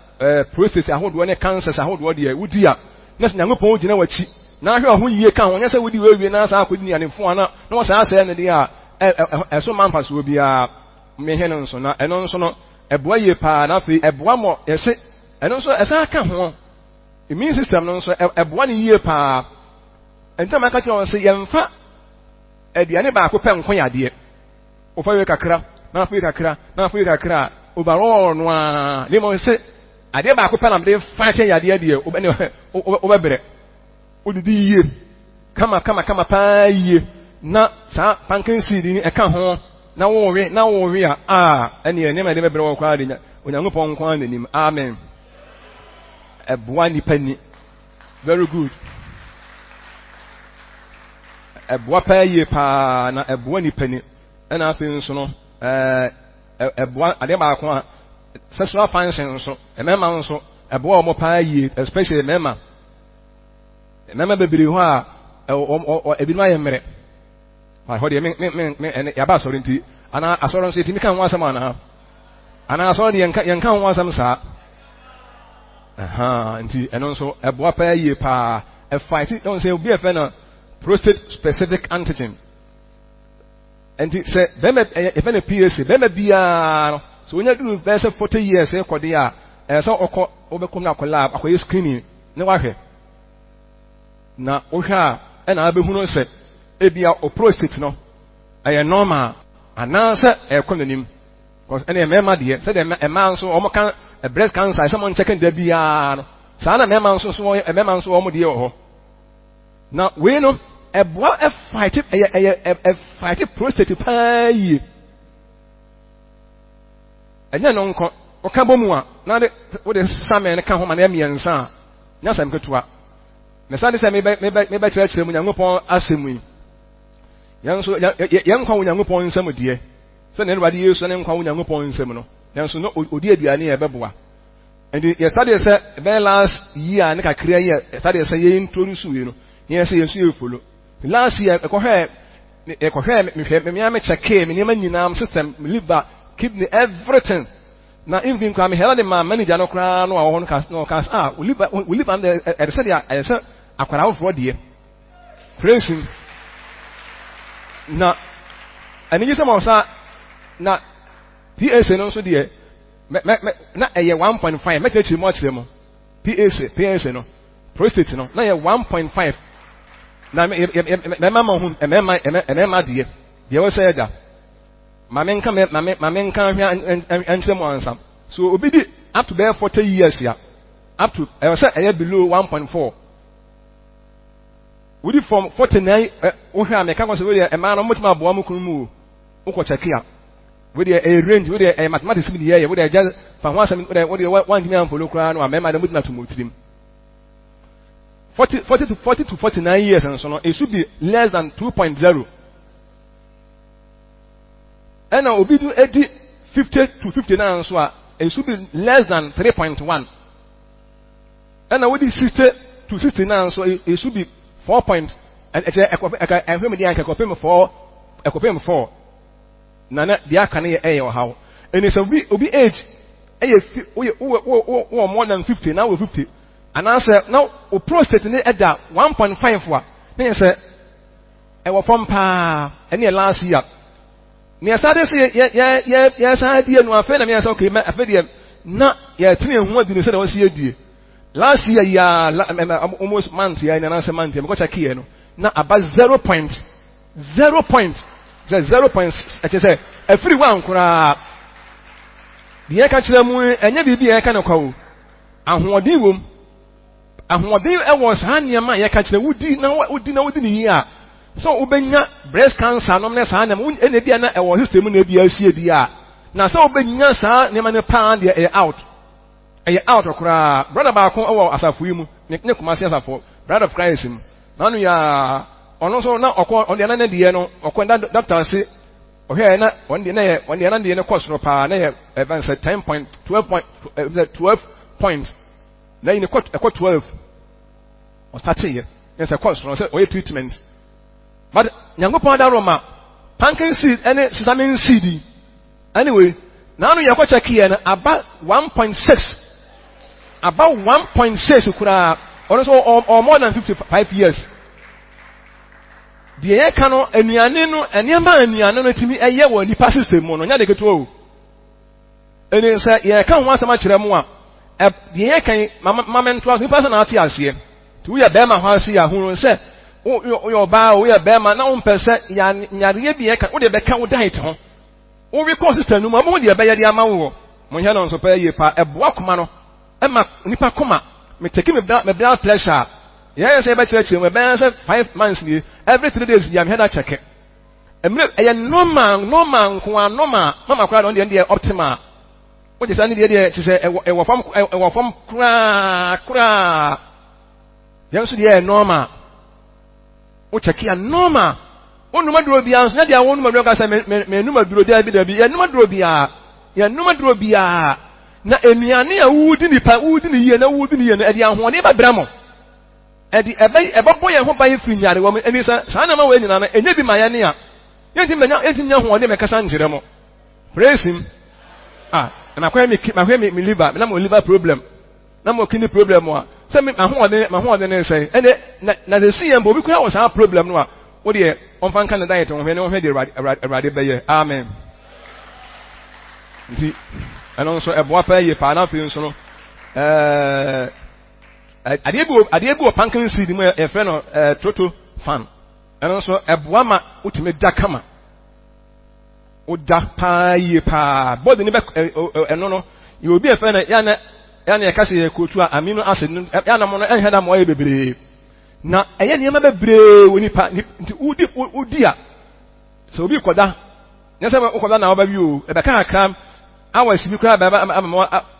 prostate ahodo ne cancer ahodo de wudi a na nyankopon ogina wachi na ahwe ho yie kan wonya se wudi we na saa akodi ne fo ana na wo saa se ne de a eso manfa so obi a mehye no nso na eno nso no eboa yie pa na fe eboa mo yese eno nso esa ka ho immune system no nso eboa ne yie pa enta maka ti on se yemfa aduane ba ko pe nko yade o fa we kakra na fa kakra overall no a le mo se ade ba ko pe na de fa che yade de o be bere o didi yie kama pa yie na sa pumpkin seed ni e ka ho na wo we a ene ma de be bere wo kwa de onyankopon nko ananim amen eboa ni pani very good eboa pa yie pa na eboa ni pani ena afi nso no eboa ade ba ko a sexual function nso emema nso eboa mo pa yie especially emema bebiri ho a ebi no ayemre ha ho de me ya ba sori nti ana asoro nso etimi kan ho asam ana asoro de yenka ho asam sa nti eno nso eboa pa yie pa fight don say obi efe na prostate specific antigen enti se bema efe na PSA bema bia no so onya do verse 40 years e kode a so okọ obekom na lab akoye screening ne wahwe na ohwa na abehunu se ebia o prostate no eye normal ana se ekọ nanim Because any member dear said a man so almost can a breast cancer, someone checking the BR. Sana member so a member so almost dear. Now we know a boy a fight a prostate pie. And then uncle Okabomua, now what is some and come home and Emian son. Yes, I'm good to work. The Sunday said, maybe church, when you upon Assembly. Young so young upon some dear. So anybody use an young upon seminal. Young so no, dear, be near Beboa. And your study said, very last year, and I clear year, study say, introduce you. Yes, you follow. Last year, a coher, me check came in your system, liver, kidney, everything. Now, if you come here, the man, manager, no crown, no cast, we live under a city. I said, I could out for dear. Praise him. Now, and you some of that, not PSA, no, so dear, not a 1.5, make it much them. PSA, no, prostate, no, not a 1.5. Now, my mamma, and Emma, dear, you will say that. My men come here and someone some. So we did up to there 40 years here. Up to I was below 1.4. We did from 49 a man on much more Boamukumu. Oko check here. With a range with a mathematics in the area, with a just from once what 1 million for local or member the not to move him. 40 to 49 years and so on, it should be less than 2.0. And now we do 50 to 59, so it should be less than 3.1. And now we do 60 to 69, so it should be 4 point. And I compare 4. Nana, the Akane A or how. And it's a we age more than 50, now we're 50. And I said, now we prostate at that 1.5. Then I said, I was from Pa, and last year. Near Saturday, yes, I did no affair. I mean, okay, I feel not yet 3 and 1 didn't say I was here. Last year, almost month, and another month, I'm going to key. Now about 0 point. 0 point. 0 points. I just say, everyone could have the air catcher, and you be a kind of call. And what do you? And what do you was hanging my air catcher? Would you know within a year? So ubenya breast cancer no na sa na mu ene bia na e wo system na bia sie dia na so ubenya sa ne ma ne pan de e out okra brother ba ko wo asafu yi mu ne kuma se asafo brother of Christ him na no ya ono so na okọ on de na na de no okọ da doctor say ohia na on de na de ne course no pa na even say 12 points na in court 12 o start here yes a course no say o treatment. But Nyankopon da Roma pumpkin seed and sesame seed. Anyway, now you are check here about 1.6. About 1.6 could have also or more than 55 years. The air cano and Yanino and Yama to me a year when he passes the mono, not a good row. And he said, yeah, come once a much more. The air can Mamma and 12 person here. To your Bema house here who said, oh, your bow, we are Bema, now per se, Yaria, what the Becca would die to. Oh, we call sister, no more, dear Bayamao. Monjanon so pay a walk mano. Emma Nipa Kuma, me take him my blood pleasure. Yes, I bet you, my bands 5 months every 3 days, I'm here to check it. And no man, Mama cried on the end optima. What is any idea? She said, a from cra. Yes, dear Norma. O check here, Norma. O no matter be answered, not your own Madragas, may no matter be a no matter na emiane a wudi nipa wudi ni ye na wudi ni ye na edi ahone ba bramo edi ebabo ye ho ba ye firi nyare wo eni sa na ma we nyina na enye bi ma ye ne a yenti nya ho de me kasa ngire mo praise him na kwa me liver na mo liver problem na mo kidney problem a se me ma ho de ne se ene na de see mbo bi kwa wo sa problem no a wo de on fan kan diet on hwe ne wo hwe de rade be ye amen nti and also a boy pay pa na fi nso no adiebu pumpkin seed mu e friend no toto fan and also a boy ma utime da kama oda pa ye pa body ni be eno no you obi efe na ya na ka se kotu amino acid ya na mo no enheda mo ye bebre na eye ne ma bebre woni pa nti udi a so obi koda ne se koda na oba bi o e be ka akram awa sibi kra ba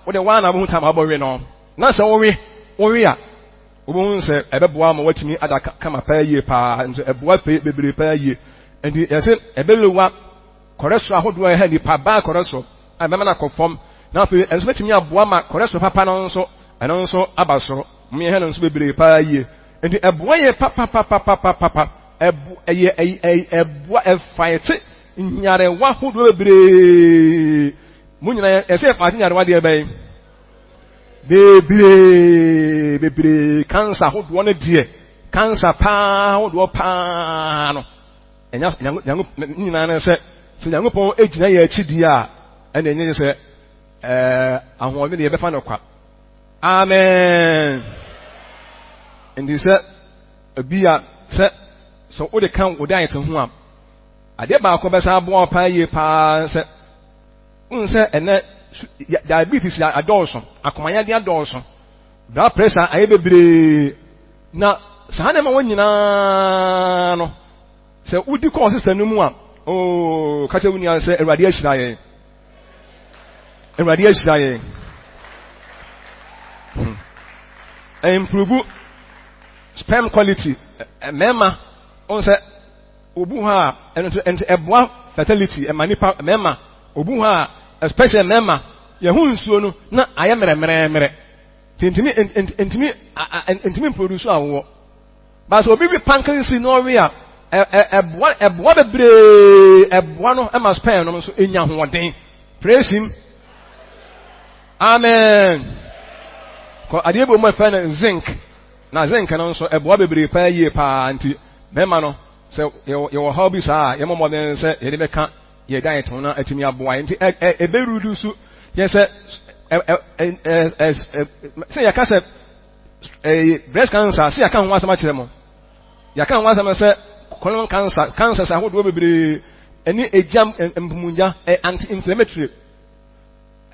wo de wa na mo huta ma bowe no na se wo we a obo se ebe boa ma watimi ada kama pa ye pa nso eboa bebre pa ye enti yese ebeluwa cholesterol ahodo e ha ni pa ba cholesterol abema na conform na afi enso betimi aboa ma cholesterol papa no nso abasoro me he no nso bebre pa ye enti eboa ye papa ebu eye eboa e fight nyare wa hodo bebre munyina yese fight nyare wa de ebe bebre cancer hodo no de cancer pa hodo pa no enya nyina na se Nyankopɔn ejina ya akidi a ene enye se ahoɔden ye befa no kwa amen ndi se bia se so wo de kan wo dan te ho a ade ba ko besa abo pa ye pa se unse ene diabetes ya adolso akomanya de adolso blood pressure aye bebre na sahane ma wonyina no se udi ko system no mu a oh kache wuni an se Awurade ahyira yen improve sperm quality mema on se obu ha ento eboa fertility manipa mema obu ha especially mema ye hu nsuo no na aye mere intimi produce awo ba so obi bi pancreas no we a eboa bebre eboa no e ma sperm no so enya hoɔden praise him amen ko ade bo mo fa na zinc no so eboa bebre pa yie pa anti mema no se ye wo hobby saa ye mo den se ye de beka ye diet no atimi aboa nti e be reduce ye se se ya ka se breast cancer se ya ka ho asama kire mo ya ka ho asama se colon cancer sa hodo bebre eni ejam empumunja anti-inflammatory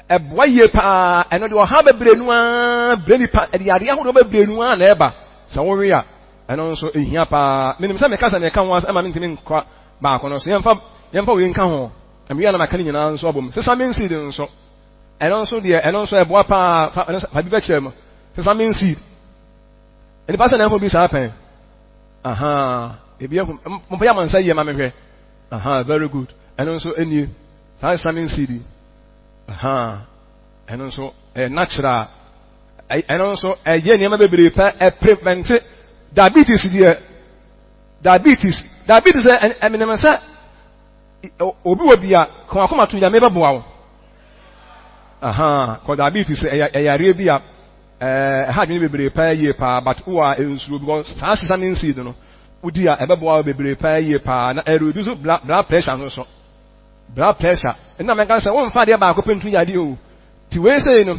eboa ye pa eno de ha bebre nu a breni pa de yade hodo bebre nu a na eba sa wo we a eno nso ehia pa menim sa me kasa me ka ho ama ntimi nkwa ba ko no so yemfa we nka ho amiya na makani nyina nso abom se samen seed nso eno nso eboa pa bi be kire mo se samen seed eni pa sa na ho bi sa pen aha ebia mo pa ya man say ye ma mehwe aha very good eno nso eni sa samen seed aha eno nso natural eno nso ye niam bebre pa prevent diabetes there diabetes emenem say obi wo bia kon akoma to ya me beboa wo aha ko diabetes yare bia ha dwene bebre pa ye pa but who are ensuro because sa samen seed no udi a ebeboa bebre pa ye pa na reduce blood pressure no so blood pressure na me kan say won fa de ba ko pentu yade o ti we say no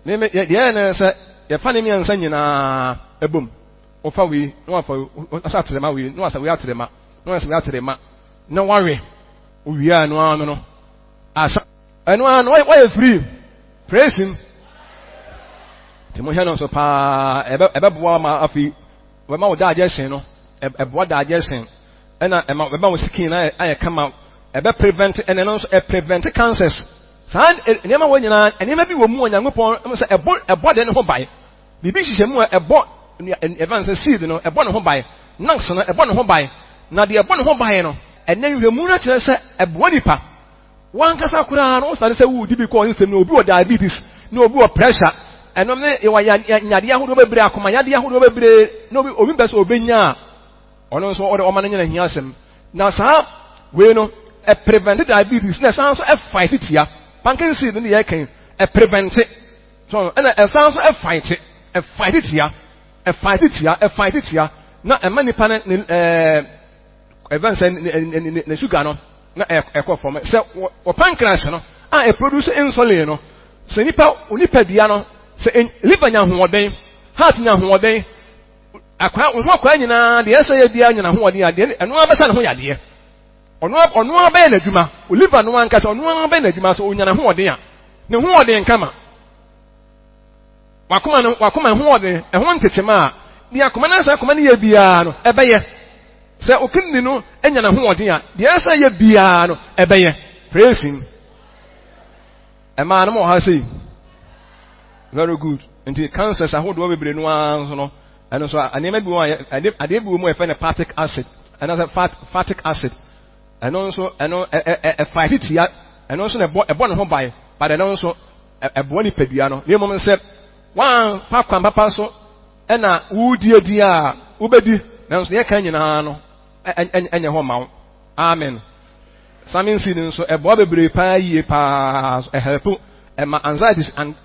me ye na say ye fa ne mi ansa nyina ebom o fa we no afa asa trema we no asa we atrema no asa we atrema na wawe o wi anu anu no asa anu anu why free praise him ti mo hia no so pa ebeboa ma afi we ma wo da ajesin no eboa da ajesin na e ma wo skin na aye kama ebe prevent and then also prevent cancers san enema wo nyina enema bi wo mu Onyankopɔn se ebo de ne ho bai bibi hihye mu ebo evans seed no ebo ne ho bai nanks no ebo ne ho bai na de ebo ne ho bai no enen hwemu na kire se ebo nipa wan kasa kura no start se wo di bi ko system no obi wo diabetes no obi wo pressure enom ne e wa nyade ahodo bebre akoma nyade ahodo bebre no obi be so obenya ono nso o de o ma nyina hiasem na sa we no prevent diabetes na sounds fight it here pancreas seed no ye kan prevent so na sounds fight it here fight it here na emanipa ne events ne sugar no na ekọ from se o pancreas no a produce insulin no se nipa bia no se liver nya hoɔden heart nya hoɔden akwa nyina de ese ye bia nya hoɔden ade eno abesa ne ho yade ono abe na adwuma liver no anka se ono abe na adwuma so onya na ho ɔden a ne ho ɔden kama wakoma ho ɔden ɛho ntechema a bi akoma na sa akoma ne yɛ bia no ɛbɛyɛ sɛ okindi no enya na ho ɔden a deɛ sa yɛ bia no ɛbɛyɛ praise him ɛma no mo ha sei very good nti cancers ahodo bebre no anso no ɛno so anema bi won ade bi wo mu ɛfɛ ne pactic acid ɛna sɛ phytic acid ɛno nso ɛno fight tia ɛno nso ne ɛbɔ ne ho bae but ɛno nso ɛbɔ ni padua no ne mom sɛ wan pakwan papa so ɛna wudie a wobedi nanso yɛ kan nyina no ɛnyɛ ho ma wo amen samin si nso ɛbɔ bebre pa yie pa ɛhelp ɛma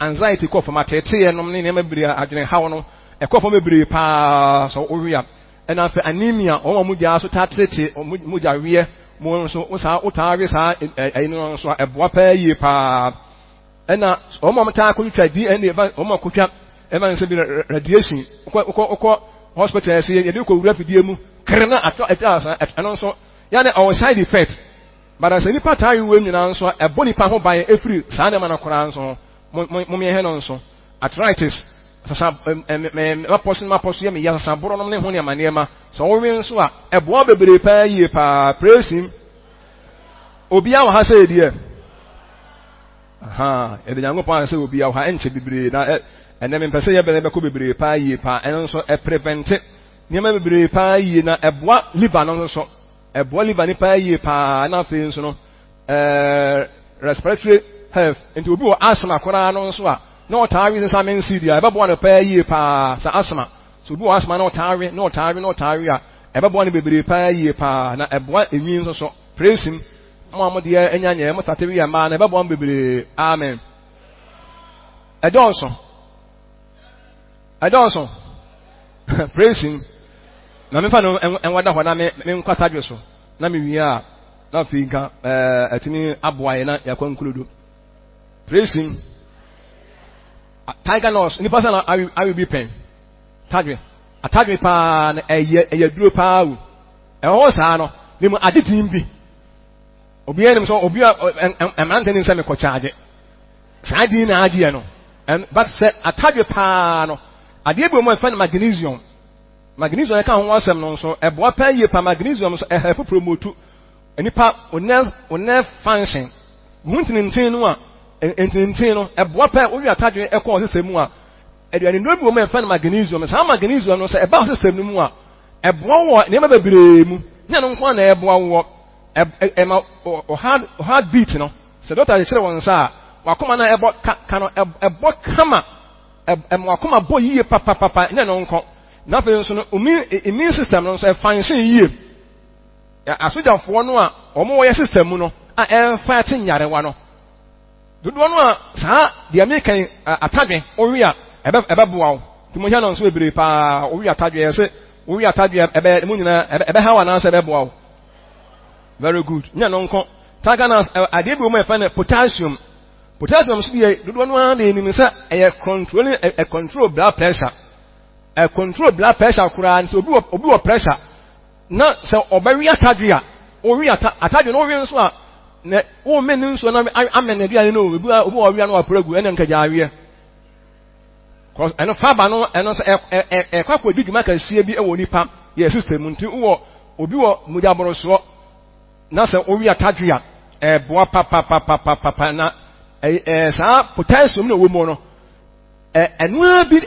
anxiety kɔ fama tete nom ne nneɛma bebre adwene hawo no ɛkɔ fama bebre pa so owia ɛna afɛ anemia ɔmo mu gya so tatete mu gya wie mo nso usa utawe sa ɛno nso ɛboa pa yie pa ɛna ɔmo taa kɔtwa DNA ɔmo kɔtwa ɛma nse bi radiation kɔ hospital ɛsɛ yɛde kɔ wura fidie mu krena atɔ ɛta ɛno nso yane ɔwɔ side effect but as nipa taa yiwe nyina nso ɛbɔ nipa ho ban efiri saa ne ma na kora nso mo me he no nso arthritis sasa maposo yɛ me ya sasa boro nom ne ho ne amanema so wo wi nso a ɛboa bebre pa yie pa praise him obi a wo ha sɛ die aha ɛde nyango pa sɛ obi a wo ha enche bebre na ɛnɛ me mpɛsɛ yɛ bɛne bɛkɔ bebre pa yie pa ɛno nso prevent niema bebre pa yie na ɛboa liver no nso ɛboa liver ne pa yie pa na afei nso no respiratory health nti obi wɔ asthma koraa no nso a na ɔtaare ne samen seed a ɛbɛboa ne pa yie pa sa asthma so obi wɔ asthma na ɔtaare a ɛbɛboa ne bebre pa yie pa na ɛboa enyi nso so praise him mo amode anyanya mo tatewi ya ma na ɛbɛboa bebre amen ɛdɔnso praise him na me fa no enwada hɔ na me nkwata dwe so na me wi a na fi nka atini aboaye na yakwa nkuludo praise him tiger nurse ni person I will be pen tadwe pa na eye duro pa wo ɛho saa no me mu adetin bi obi enim so obi amante ni nsa me ko charge saa din na agye no but say atadwe pa no ade bi mo fa na magnesium ka ho asem no nso ɛboa pa yie pa magnesium so help promote enipa one function huntintin no a entintin no ɛboa pa owi atadwe ɛkɔ system mu a aduane no bi mo fa na magnesium sa magnesium no so ɛba system no mu a ɛboa wɔ ne ma bebre mu nya no nko na ɛboa wɔ ɛma heart beat no sɛ doctor kyerɛ wɔn sa wakoma na ɛbɔ ka no ɛbɔ kama wakoma bɔ yie papa nya no nko na fe nso no immune system no so function yie asogyafoɔ no a ɔmo wɔ system mu no a ɛfa te nyarewa no dodo no a saa de American atadwe owi a ɛbɛboa wo timo hia no nso bebre pa owi atadwe yɛ owi atadwe ɛbɛ mu nyina ɛbɛ hawa na sɛ ɛbɛboa wo very good nya no nko taga na ade bi wo ma ɛfa no potassium so yɛ dodo no a de nim sɛ ɛyɛ control blood pressure control blood pressure kura nso obi wɔ pressure na sɛ ɔbɛwi atadwe a owi atadwe no owi nso a na o men nso na amen aduane no obi wɔ wi na wapragu ɛna nkagya awie cause ɛno faba no ɛno sɛ ɛkwakɔ dwuma kasie bi ɛwɔ nipa yɛ system nti obi wɔ mujaboroso na sɛ owi atadwe a ɛboa papa na saa potassium no wɔ mu no ɛnoa bi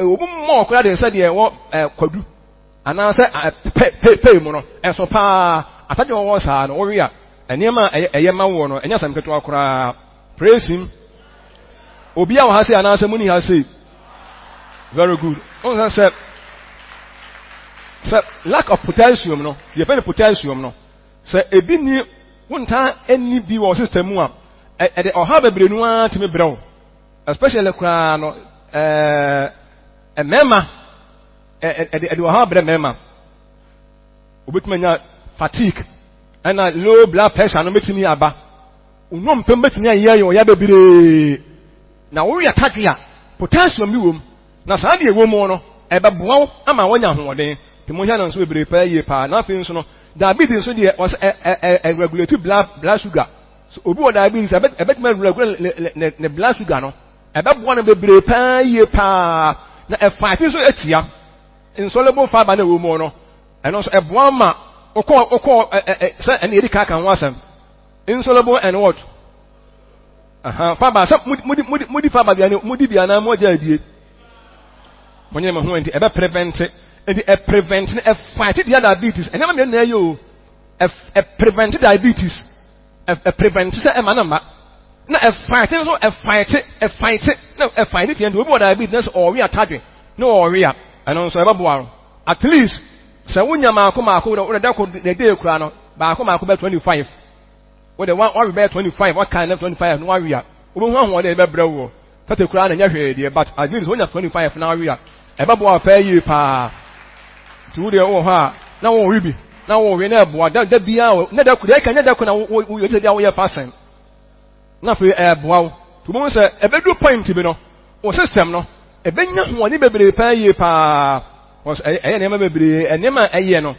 obi mo okura de sɛ deɛ wɔ kwadu ana sɛ pay mu no ɛso pa atadwe wɔ saa no owi a enema ɛyɛ ma wo no enya sam keto akora praise him obi a wɔ ha sɛ ana sɛ muni ha sɛ very good on sɛ lack of potassium no ye pɛ potassium no sɛ ebi ni wonta eni bi wɔ system mu a ɛde ɔha bebre no a timi brɛw especially kura no mema ɛde ɔha brɛ mema obetuma nya fatigue ana low blood pressure no metimi aba unom pem betimi ayɛ yɛ bebre na wo ya tadwe a potassium bi wom na saa de ewo mu no ɛbɛboa wo ama wonya hoɔden timo hia no nso bebre pa yie pa na afei nso no diabetes so there was a regulatory blood sugar. So obi with diabetes a bit more regular the blood sugar no. A bit one of the brepa ye pa na a fight so etia insoluble fiber na wo mo no. And also a boama oko say and edi ka kan wasam. Insoluble and what? Fiber mudi fiber bia na mo jadie. Monye ma ho enti e be prevent and a prevent a fight the diabetes and never na yo a prevent diabetes a prevent say e manama na a fight so a fight no a fight it and we diabetes or we attacking no or we and also ebe at least say wunya maako we da ko the day kura no maako be 25 we the one we be 25 what kind of 25 no we we hu ahun de be brewo tete kura na nya hwe de but at least wunya 25 na we ebe bo pay yi pa to the ha na wo ribi na wo we na eboa da bia na da ku dey kan da ku na wo yo tedi awo person na fe eboa to mo say ebedu point bi no o system no ebenya ho ni bebre pa ye pa was eye na bebre enema eye no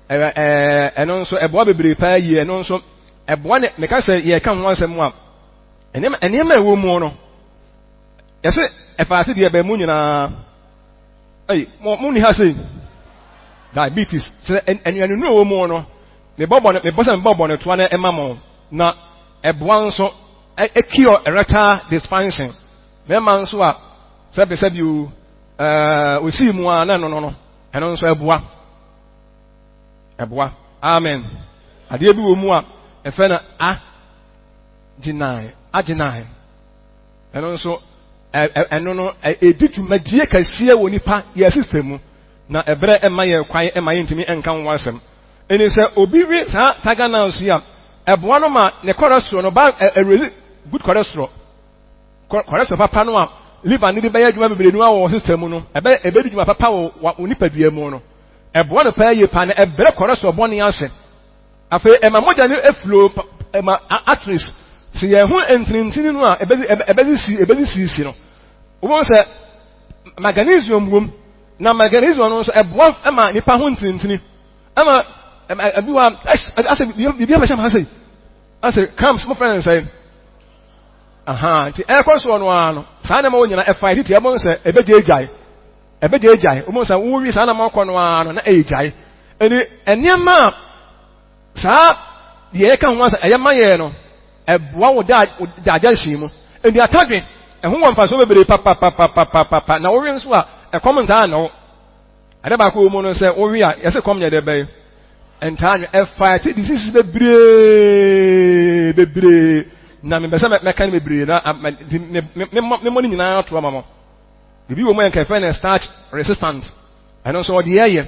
eno nso eboa bebre pa ye eno nso eboa ne me ka say ye kan ho asem a enema ewo mu no yese efaate de be mu nyina mo ni ha say diabetes and you know no me bobo no to na emamo na eboa nso a cure erectile dysfunction me man so a said you we see mu na no and nso eboa amen ade bi wo mu a efe na agenai and nso eno no editumadie kasie woni pa ye system mu na ebre emaye kwan emaye ntimi enkan wasem eni se obi wi sa taga na so ya eboa no ma ne cholesterol no ba good cholesterol papa no a liver ni de be adwuma bebre nu awo system no ebe di dwuma papa wo onipadua mu no eboa no pa ye pa na ebre cholesterol boni ase afa ema moja ni eflow ema arteries si ye hu entintini no a ebezi si no wo se magnesium wom na magnesium no so eboa ema nipa ho ntintini ema abiwa ase bibi abasham ha say come small friend say ti ekoso no ano sa na ma wonyina e fight ti ebo se ebeje ejai o mo sa wo wi sa na ma kono ano na ejai eni eniama sa ye ka ho asa eyema ye no eboa wo da ajashi mu eni atagwe eho won fa so bebere papa na wo wi nso a e comment an no ade ba ko mu no se wo wi a ye se kom nye de be entan e fight disease bebre na me besa me kan bebre na me money nyina to mama bibi wo mo en ka fe na starch resistant and also what the air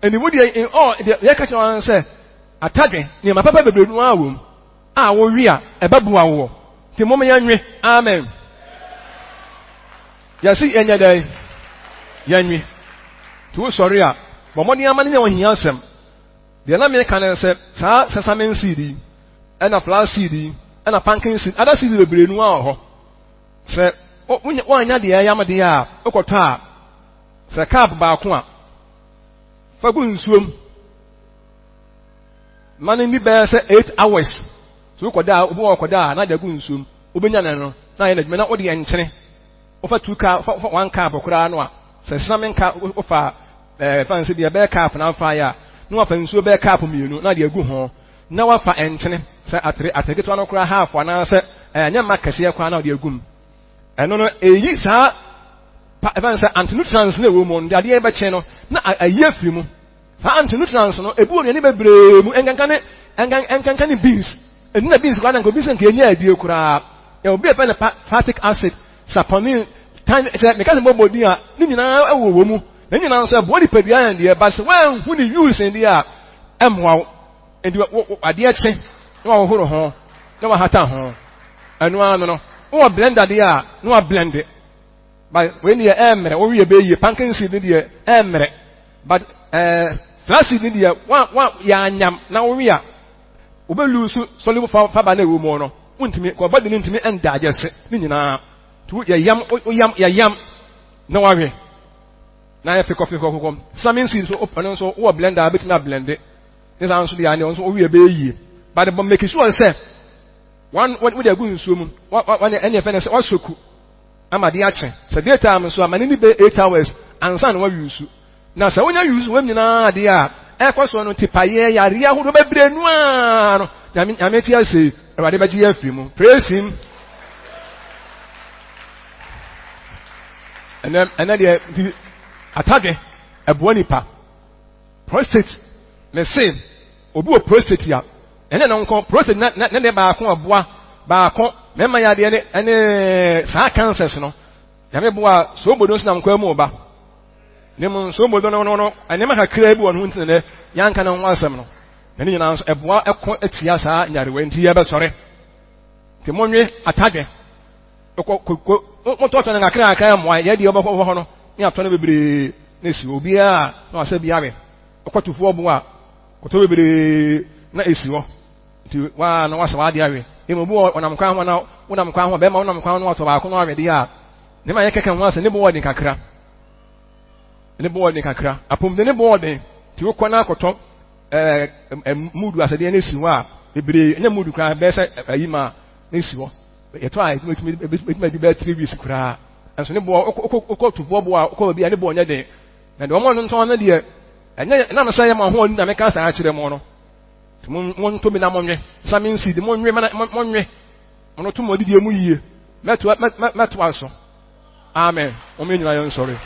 and wo dey in all the catch on say atadwe ni ma papa bebre nu awo a wo wi a e babua wo ti mo me yanwe amen ya si enya dai yanwe to sorry a bo mo ni amane nya wo hia asem de na me kan say sa sesame seed and a flower seed and a pumpkin seed other seed bebre nu a ho say wanya de ya ma de a okoto a say cup ba ko a fa gu nsuom mani ni be say 8 hours so okoda obo okoda na de gu nsuom obenya na no na ye na dwuma na odi enkyene ofa 2 cup 1 cup okura no a say sesame cup ofa fancy de be cup na fa ya no afa nsuo be cup mienu na de agu ho na wafa enkyene say atere to no kura half na say anya makase kwa na de agum eno no eyi sa fancy antinutrients na wo mo de ade e be che no na ayi afiri mu sa antinutrients no ebu oni bebre mu enkankane beans enna beans kwa na ngo beans nke enya adie kura e obi e pe na fattic acid saponin tan me ka se mo bodi a ni nyina ewo mu na nyina nso e body padua and de ba se wan hu ni use ndi a emwa ndi ade a che na wo horo ho na wa hata ho anu anu no wo blender de a na wa blend it but when you emre wo wie be yi pumpkin seed de emre but flaxseed de wa ya anyam na wo wie a wo be lose soluble fiber na wo mo no untimi ko body ni ntimi enda agese ni nyina tu ya yam na wa wie na ya fiko samin seed so open so wo blender bit na blend it This answer the answer also we obey. But the make sure say one what we are going to swim. What any offense was so cool. I'm at the action. So daytime so I'm any 8 hours and son what you use. Now so when you use women dia e kwaso no tipaye yare ahoro bebre nu ano. Ya meti ase Awurade ba ji afiri mu. Praise him. And then the attack eboa nipa. Prostate me say obi o prostate ya. Ene no nko prostate na ba ko aboa ba ko mema ya de ene sa cancers no. Ya me boa so obodo nsi na nkwa mu ba. Ne mu so obodo no ene ma kakra bi won hu ntene yanka na ho asem no. Ene nyina so eboa ekọ atia sa nyare wanti ya be sore. Ti monwe attack moto to na kakra aka mo ya de obokọ ho no. Ni ato na bebre na si obi a na asa bi abe. Okwatufo obo a koto bebre na esi ho. Ti wa na wasa wa de awe. Emo onam kwa ho na onam kwa ho be ma onam kwa no oto ba ko no awe de a. Ne ma ye keke ho asa ne bo wodi kakra. Ne bo wodi kakra. Apom de ne bo wodi ti wo kwana akoto mudu asa de na esi ho a bebre nya mudu kwa be se ayi ma na esi ho. Ye to a me bi be 3 weeks kura. Anso ne bo okotufo bo a okọ bi a ne bo nya de. Na de omo no nton na de enya na me say ma ho na me ka sa a kire mo no. Mon to mi na monwe samin seed monwe monwe ono to mo didi emu yie meto aso amen o me nyina yo sorry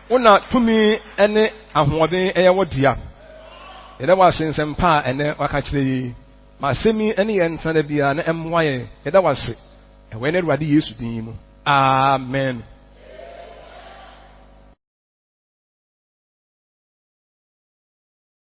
ona tumi ene ahoden eye wodia ede wa sensem pa ene waka kire yi ma semi ene ye ntana bia na emwaye ede wa se e we ne Awurade Yesu din mu amen.